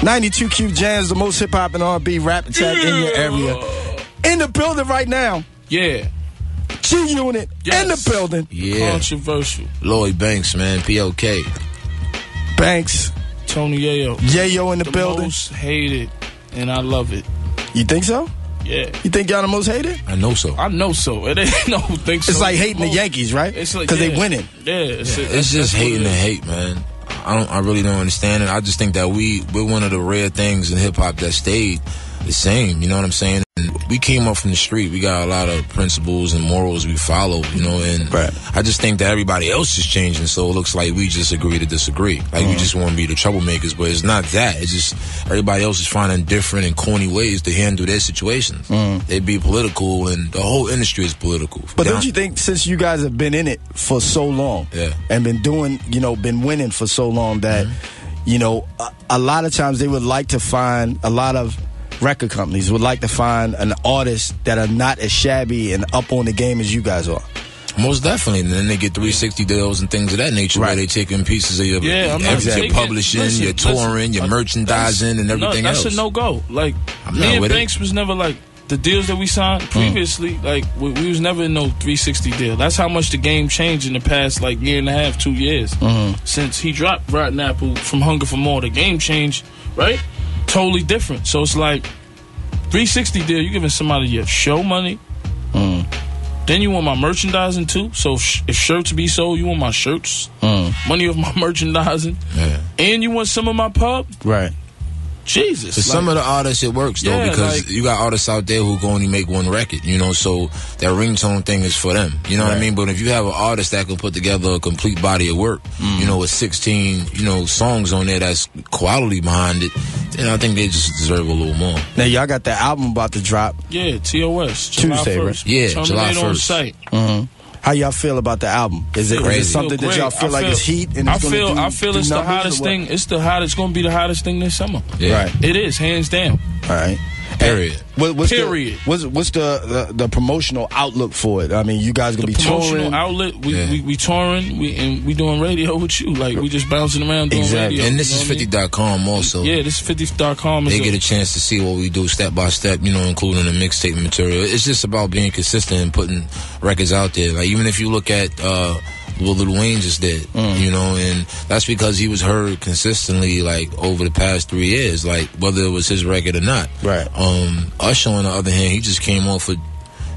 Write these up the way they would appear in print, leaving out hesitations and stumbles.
92Q Jams, the most hip-hop and R&B rap attack in your area. In the building right now. Yeah. G-Unit in the building. Yeah. Controversial. Lloyd Banks, man. PLK. Banks. Tony Yayo. Yayo in the building. Most hated, and I love it. You think so? Yeah. You think y'all the most hated? I know so. I know so. It ain't no think so. It's like hating the Yankees, right? It's like, because they winning. Yeah. It's just hating the hate, man. I really don't understand it. I just think that we're one of the rare things in hip hop that stayed the same. You know what I'm saying? And we came up from the street. We got a lot of principles and morals we follow. You know, and I just think that everybody else is changing. So it looks like we just agree to disagree. Like we just want to be the troublemakers, but it's not that. It's just everybody else is finding different and corny ways to handle their situations. They be political, and the whole industry is political. But don't you think, since you guys have been in it for so long, and been doing, been winning for so long, that a lot of times they would like to find, a lot of record companies would like to find an artist that are not as shabby and up on the game as you guys are? Most definitely. And then they get 360 deals and things of that nature, where they taking pieces of your publishing, your touring, your merchandising, and everything else. That's a no-go. Like, me and Banks was never like, the deals that we signed previously, like, we was never in no 360 deal. That's how much the game changed in the past, like, year and a half, 2 years. Since he dropped Rotten Apple from Hunger for More, the game changed, right? Totally different. So it's like 360 deal, you giving somebody your show money. Then you want my merchandising too. So if shirts be sold, you want my shirts, money of my merchandising, and you want some of my pub. Right. Jesus. For some of the artists, it works though, because you got artists out there who can only make one record, so that ringtone thing is for them. You know what I mean? But if you have an artist that can put together a complete body of work, with 16, songs on there that's quality behind it, then I think they just deserve a little more. Now y'all got that album about to drop. Yeah, TOS. Tuesday, right? Yeah, July 1st. On site. How y'all feel about the album? Is it something that y'all feel like is heat? And I feel it's the hottest thing. It's going to be the hottest thing this summer. Yeah. Right. It is, hands down. All right. Period. What's the promotional outlook for it? I mean, you guys gonna be touring. The promotional outlet, we touring, we doing radio with you. Like, we just bouncing around doing radio. And this is 50.com also. Yeah, this is 50.com. They get a chance to see what we do step by step, including the mixtape material. It's just about being consistent and putting records out there. Like, even if you look at what Lil Wayne just did, and that's because he was heard consistently, like, over the past 3 years, like, whether it was his record or not. Right. Usher, on the other hand, he just came off of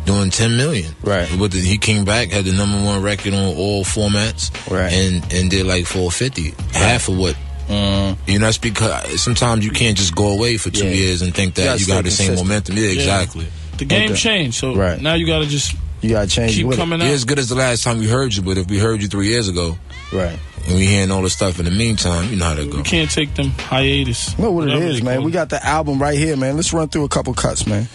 doing 10 million. Right. He came back, had the #1 record on all formats, and did like 450, half of what. That's because sometimes you can't just go away for 2 years and think that you got the same momentum. Yeah, exactly. The game changed, so now you got to just... You gotta change. Keep coming out. You're as good as the last time we heard you, but if we heard you 3 years ago, right, and we hearing all the stuff in the meantime, you know how to go. You can't take them hiatus. You know what it is, man. We got the album right here, man. Let's run through a couple cuts, man.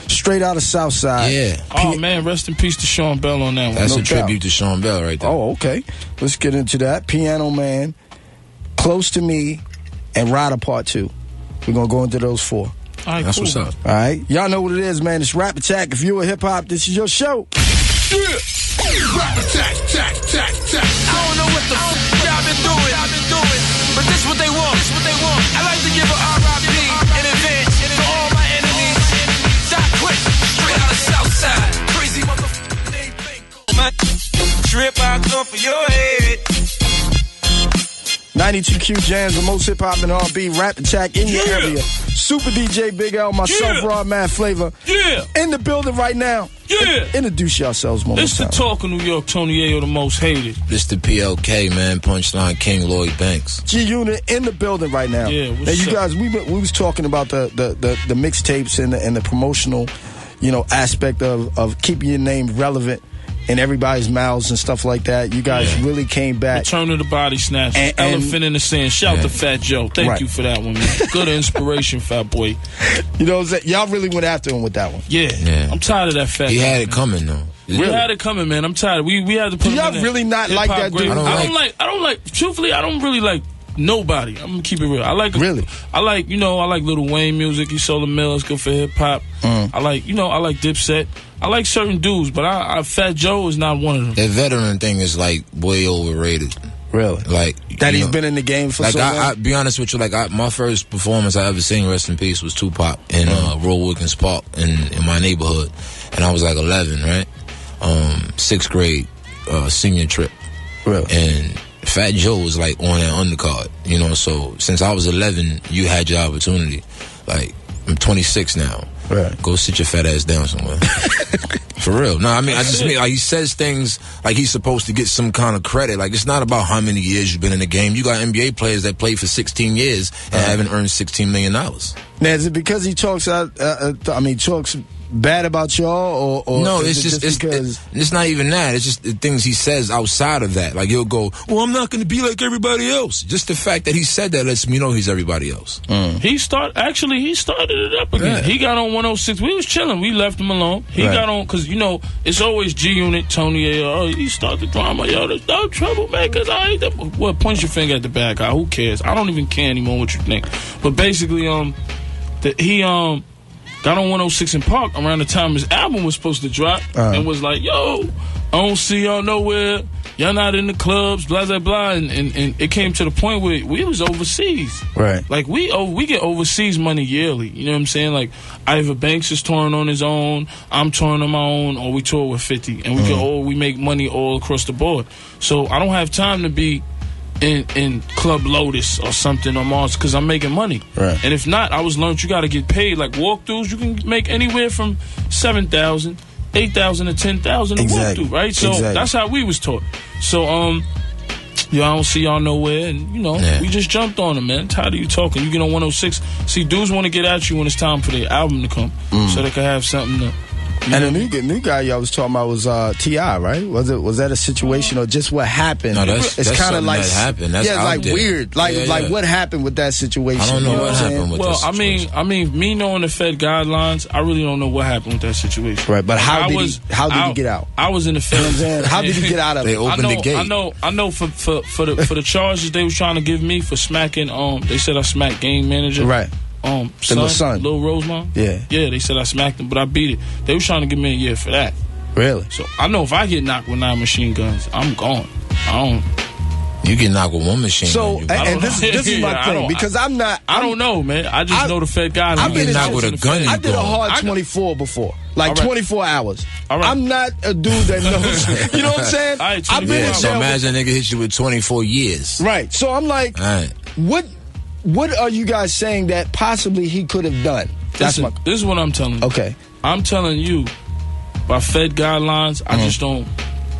Straight out of Southside. Yeah. Oh man, rest in peace to Sean Bell on that one. That's a tribute to Sean Bell right there. Oh, okay. Let's get into that. Piano Man, Close to Me, and Rider Part 2. We're gonna go into those 4. All right, that's what's up. All right, y'all know what it is, man. It's Rap Attack. If you a hip hop, this is your show. Yeah. Rap attack. I don't know what the y'all been doing, but this what they want. I like to give a R.I.P. in advance to all my enemies. Die quick, straight out of Southside. Crazy motherfucker, they think my trip I come for your head. 92Q Jams, the most hip hop and R&B rap attack in your area. Super DJ Big L, myself, Raw Mad Flavor. In the building right now. Introduce yourselves one more time. It's the Talk of New York, Tony Yayo, the most hated. It's the PLK, man, Punchline King, Lloyd Banks. G-Unit in the building right now. Yeah, now you guys, we was talking about the mixtapes and the promotional, aspect of keeping your name relevant in everybody's mouths and stuff like that. You guys really came back. Return of the Body Snatchers. Elephant in the Sand. Shout to Fat Joe. Thank you for that one, man. Good inspiration, Fat Boy. You know what I'm saying? Y'all really went after him with that one. Yeah. I'm tired of that fat He guy, had it coming, though. We had it coming, man. I'm tired. We had to put Do y'all really not like that dude? I don't like, truthfully, I don't really like nobody. I'm gonna keep it real. I like Lil Wayne music. He sold the mill. It's good for hip hop. I like Dipset. I like certain dudes, but Fat Joe is not one of them. That veteran thing is like way overrated. Really? Like that he's been in the game for so long? I be honest with you, my first performance I ever seen, rest in peace, was Tupac in Royal Wilkins Park in my neighborhood. And I was like 11, right? 6th grade, senior trip. Really? And Fat Joe was like on that undercard, you know, so since I was 11, you had your opportunity. Like, I'm 26 now. Right. Go sit your fat ass down somewhere. For real. No, I mean, I just mean, like, he says things like he's supposed to get some kind of credit. Like, it's not about how many years you've been in the game. You got NBA players that played for 16 years and haven't earned $16 million. Now, is it because he talks talks bad about y'all, or no? It's just because it's not even that. It's just the things he says outside of that. Like, he'll go, "Well, I'm not going to be like everybody else." Just the fact that he said that lets me know he's everybody else. He started it up again. Yeah. He got on 106. We was chilling. We left him alone. He got on because it's always G Unit, Tony A. Oh, he started the drama. Yo, there's no troublemakers. I ain't that. Well, point your finger at the bad guy. Who cares? I don't even care anymore what you think. But basically, he got on 106 in Park around the time his album was supposed to drop and was like, yo, I don't see y'all nowhere. Y'all not in the clubs, blah, blah, blah. And it came to the point where we was overseas. Right. Like, we get overseas money yearly. You know what I'm saying? Like, Ivor Banks is touring on his own. I'm touring on my own. Or we tour with 50. And we make money all across the board. So I don't have time to be in Club Lotus or something on Mars because I'm making money. Right. And if not, I was learned you got to get paid. Like walkthroughs, you can make anywhere from 7,000, 8,000 to 10,000 a walkthrough, right? So that's how we was taught. So I don't see y'all nowhere, and we just jumped on them, man. Tired of you talking. You get on 106. See, dudes want to get at you when it's time for their album to come, so they can have something to. And the new guy y'all was talking about was T.I., right? Was that a situation or just what happened? No, that's kind of like that happened. That's it's like there. Weird. Like what happened with that situation? I don't know what happened with that situation. I mean, me knowing the Fed guidelines, I really don't know what happened with that situation. Right, but how did he get out? I was in the Fed. How did he get out of it? They opened the gate. I know for the charges they was trying to give me for smacking. They said I smacked game manager. Right. Son, Lil Rosemont. Yeah, they said I smacked him, but I beat it. They was trying to give me a year for that. Really? So I know if I get knocked with 9 machine guns, I'm gone. You get knocked with 1 machine gun. And this is my thing because I'm not. I don't know, man. I just know the Fed guidelines. I've been knocked with a gun. I did a hard 24 before, like 24 hours. All right. I'm not a dude that knows. You know what I'm saying? Right, I've been in so jail. Imagine a nigga hit you with 24 years. Right. So I'm like, What are you guys saying that possibly he could have done? This is what I'm telling you. Okay. I'm telling you, by Fed guidelines, I just don't.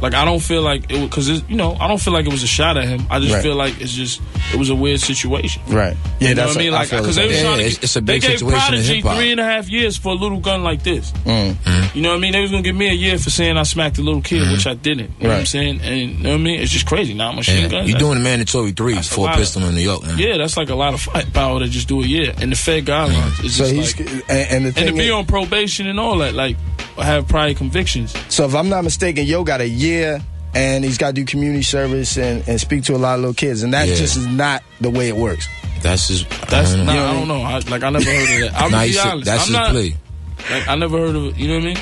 Like, I don't feel like it because I don't feel like it was a shot at him. I just feel like it was a weird situation. Right. Yeah, you know what I mean? Like, because they were trying to. It's a big situation. They gave Prodigy 3.5 years for a little gun like this. You know what I mean? They was gonna give me a year for saying I smacked a little kid, which I didn't. You know what I'm saying? And you know what I mean? It's just crazy. Now machine guns. You're doing a mandatory 3 for a pistol in New York. Man. Yeah, that's like a lot of fight power to just do a year. And the Fed guidelines is just and to be on probation and all that, like have prior convictions. So if I'm not mistaken, Yo got a year. And he's got to do community service and speak to a lot of little kids. And that just is not the way it works. I don't know. I never heard of that. I'll be honest. That's his plea. Like, I never heard of it. You know what I mean?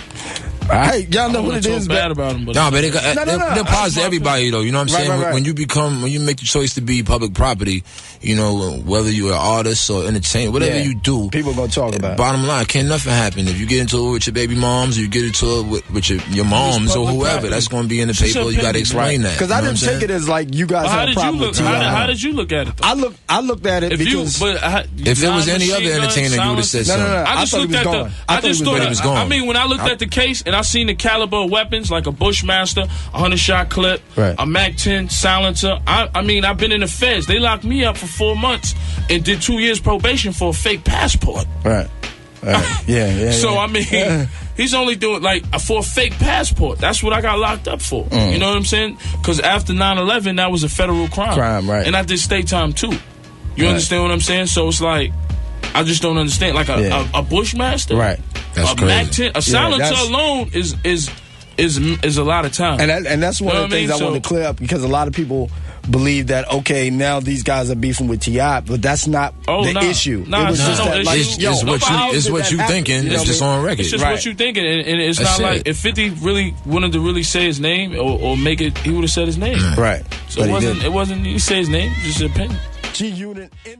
All right, y'all know what it is. Bad about him, but they're positive to everybody, though. You know what I'm saying? Right. When you make the choice to be public property, whether you're an artist or entertainer, whatever you do, people gonna talk about it. Bottom line, can't nothing happen if you get into it with your baby moms, or you get into it with your moms or whoever. Property. That's gonna be in the paper. You got to explain that. Because I didn't take it as like you guys had a problem with T.I. How did you look at it? Though? I looked at it because if it was any other entertainer, you would have said something. No. I thought he was gone. I just thought he was gone. I mean, when I looked at the case and I seen the caliber of weapons like a Bushmaster, 100-shot clip, a MAC-10 silencer. I mean, I've been in the feds. They locked me up for 4 months and did 2 years probation for a fake passport. Right. Yeah. So I mean, he's only doing like for a fake passport. That's what I got locked up for. You know what I'm saying? Because after 9/11, that was a federal crime. Right. And I did state time too. You understand what I'm saying? So it's like I just don't understand. Like a Bushmaster, right? That's a crazy. MAC-10, a silencer alone is a lot of time. And that's one of the things I want to clear up because a lot of people believe that, okay, now these guys are beefing with T.I., but that's not the issue. Nah, it was just that, like, it's what you thinking. It's just on record. It's just what you thinking, and it's not like if 50 really wanted to really say his name or make it, he would have said his name. Right. So it wasn't. He didn't say his name. Just an opinion. G-Unit in the